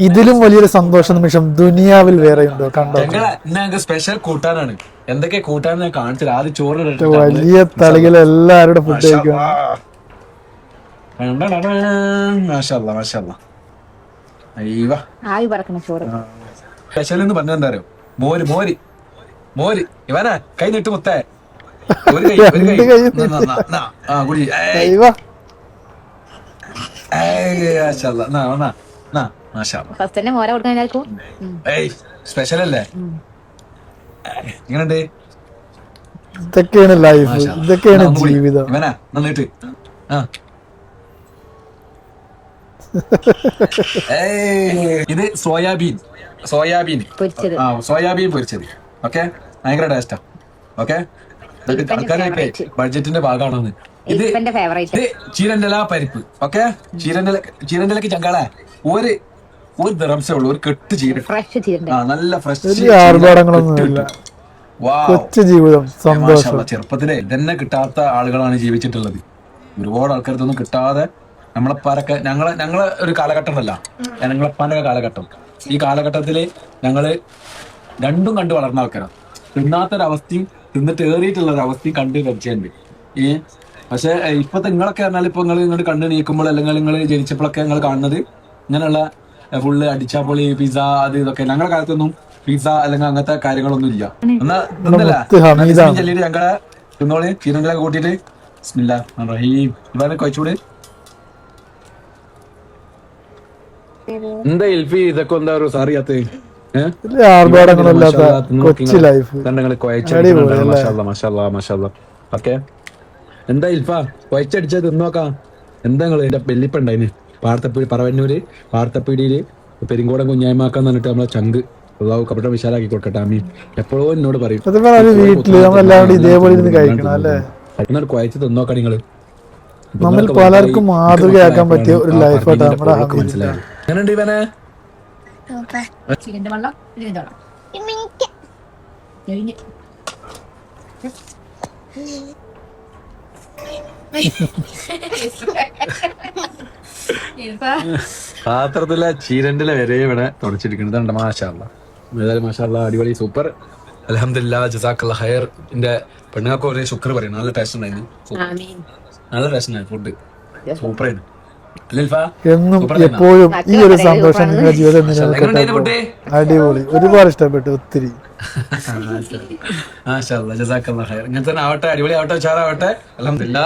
ഇതിലും വലിയൊരു സന്തോഷ നിമിഷം ദുനിയാവിൽ വേറെ ഉണ്ടോ? കണ്ടോ, സ്പെഷ്യൽ കൂട്ടാനാണ്. എന്തൊക്കെ കൂട്ടാൻ ഞാൻ കാണിച്ചത്. ആദ്യം ചോറ് വലിയ തളികൾ എല്ലാവരുടെ ഫുഡ് കഴിക്കണം. സ്പെഷ്യൽ എന്ന് പറഞ്ഞാൽ എന്താ അറിയോ? മോര് മോര് മോര്. ഇവനാ കൈ നീട്ട് മുത്തേ. ഒരു കൈ ഒരു കൈ കുടി. സ്പെഷ്യൽ അല്ലേ? എങ്ങനെയുണ്ട്? ഇതൊക്കെയാണ് ലൈഫ്, ഇതൊക്കെയാണ് ജീവിതം. ഇവനാ നന്നിട്ട് ഇത് സോയാബീൻ സോയാബീൻ പൊരിച്ചത്. ഓക്കെ, ഭയങ്കര ടേസ്റ്റാ. ഓക്കെ, ആൾക്കാരൊക്കെ ബഡ്ജറ്റിന്റെ ഭാഗമാണെന്ന്. ഇത് ചീരന്റല പരിപ്പ്. ഓക്കെ, ചീരന്റലക്ക് ചങ്കാളെ ഒരു ദിറംസേ ഉള്ളൂ, ഒരു കെട്ട് ചീര. നല്ല ഫ്രഷ് ജീവിതം. ചെറുപ്പത്തിലെ ഇതന്നെ കിട്ടാത്ത ആളുകളാണ് ജീവിച്ചിട്ടുള്ളത്. ഒരുപാട് ആൾക്കാർക്കൊന്നും കിട്ടാതെ നമ്മളെപ്പാരൊക്കെ ഞങ്ങളെ ഒരു കാലഘട്ടം അല്ല, ഞങ്ങളെപ്പാന്റെ കാലഘട്ടം. ഈ കാലഘട്ടത്തില് ഞങ്ങള് രണ്ടും കണ്ടു വളർന്ന ആൾക്കാരാണ്. തിന്നാത്തൊരവസ്ഥയും തിന്നിട്ട് ഏറിയിട്ടുള്ള ഒരു അവസ്ഥയും കണ്ട് കഴിച്ചുണ്ട്. പക്ഷെ ഇപ്പത്തെ നിങ്ങളൊക്കെ പറഞ്ഞാൽ ഇപ്പൊ നിങ്ങൾ കണ്ണ് നീക്കുമ്പോൾ അല്ലെങ്കിൽ നിങ്ങൾ ജനിച്ചപ്പോഴൊക്കെ നിങ്ങൾ കാണുന്നത് ഇങ്ങനെയുള്ള ഫുള്ള് അടിച്ചാപ്പൊളി പിസ്സ അത് ഇതൊക്കെ. ഞങ്ങളുടെ കാലത്തൊന്നും പിസ്സ അല്ലെങ്കിൽ അങ്ങനത്തെ കാര്യങ്ങളൊന്നും ഇല്ല. ചെല്ലിട്ട് ഞങ്ങളെ തിന്നോളി ചീരന്റെലൊക്കെ കൂട്ടിയിട്ട് ബിസ്മില്ലാഹിർ റഹീം ഇവനെ കഴിച്ചൂടെ. എന്താ ഇൽഫി ഇതൊക്കെ എന്താ ഒരു സാറിയാത്ത എന്താ ഇൽഫ കൊയച്ചടിച്ച തിന്നോക്കാം. എന്താ നിങ്ങള് എന്റെ വെല്ലിപ്പുണ്ടായിന് പറവന്നൂര് പാർത്തപ്പീടിയില് പെരിങ്കോടൻ കുഞ്ഞായ്മാക്കാന്ന് പറഞ്ഞിട്ട് നമ്മളെ ചങ്ക് കപട വിശാലാക്കി കൊടുക്കട്ടെ. അമ്മീൻ എപ്പോഴും എന്നോട് പറയും കൊയച്ച് തിന്നോക്കാം. നിങ്ങള് നമ്മൾ പലർക്കും മാതൃകയാക്കാൻ പറ്റിയ ഒരു ലൈഫായിട്ട് മനസ്സിലായി. എങ്ങനെയുണ്ട് ഇവനെ? പാത്രത്തിലെ ചീരന്റെ വരെ ഇവിടെ തുടച്ചിരിക്കുന്നത്. മാഷാഅല്ലാ അടിപൊളി സൂപ്പർ. അൽഹംദുലില്ലാ ജസാക്കല്ലാ ഖൈർ. എന്റെ പെണ്ണുങ്ങൾക്ക് ഒരേ ശുക്ർ പറയും. നല്ല ടേസ്റ്റ് ഉണ്ടായിരുന്നു. നല്ല ടേസ്റ്റ് ഉണ്ടായിരുന്നു. ഫുഡ് സൂപ്പറായിരുന്നു. എന്നും എപ്പോഴും ഈ ഒരു സന്തോഷം നിങ്ങളുടെ ജീവിതം നിലനിൽക്കട്ടെ. അടിപൊളി, ഒരുപാട് ഇഷ്ടപ്പെട്ടു ഒത്തിരി. ഇങ്ങനെ തന്നെ ആവട്ടെ, അടിപൊളി ആവട്ടെ, ഉഷാറാവട്ടെ. അൽഹംദുലില്ലാ.